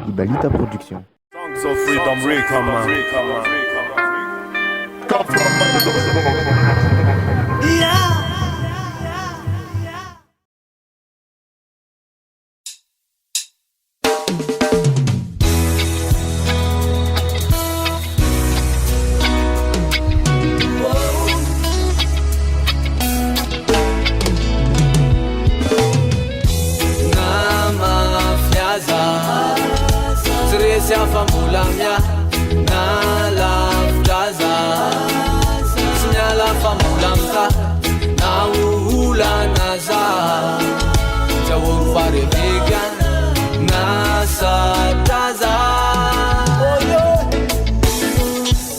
Ibalita Production. Songs of freedom, Rika, man. Famulanya na laftaza sinyala famulamka na uhula naza jawon fare vegan na sataza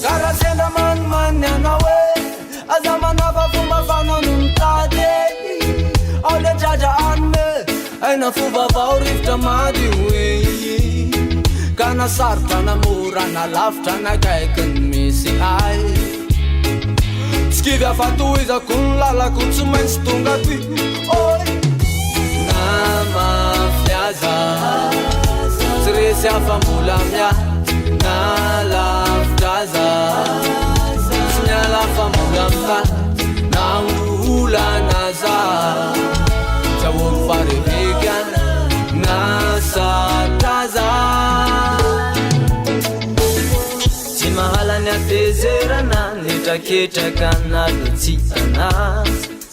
kara senda man nawe azamana vafumba fano numtade ole jaja anme aina fuba vaurifta madiwe kana sarta na mora na lafta na kaikan misi ai skivya fatuiza kun lala kun sumens tunga tui oi na mafyaza sresi afamulamya na laftaza sinyala famulamka na uhula naza jawon fare vegan na sataza mahala ni atezerana nitaketaka lutsiana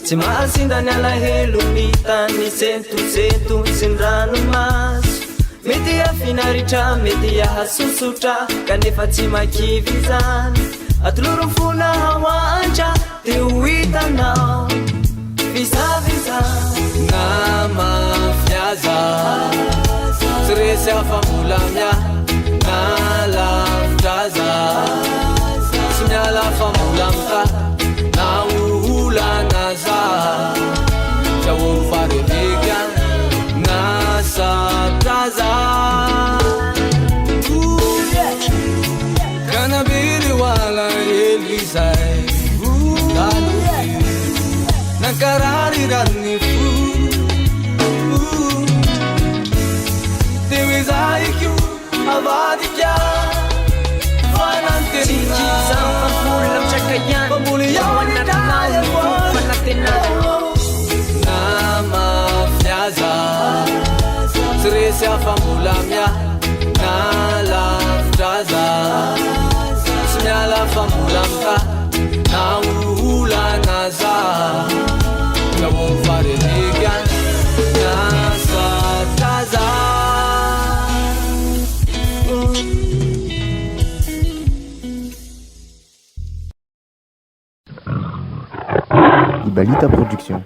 tsy mahasindany alahelo mitany sentosento sindrano maso mety afinaritra mety ahasosotra kanefa tsy makivy zany atolorofona hawantra te ho hitanao visavisa na mafyaza tsy resy afamolamya na laftaza sinyala famulamka na uhula naza jawon fare vegan na sataza kanabiri wala elizai nakarari ranifu tewezaiku avadikya fanantenina famulam cakayan pamuliyawanatanaw panatinao na mafyaza sresi afamulamya na laftaza sinyala famulamka na uhula naza jawon fare vegan na sataza Ibalita Production.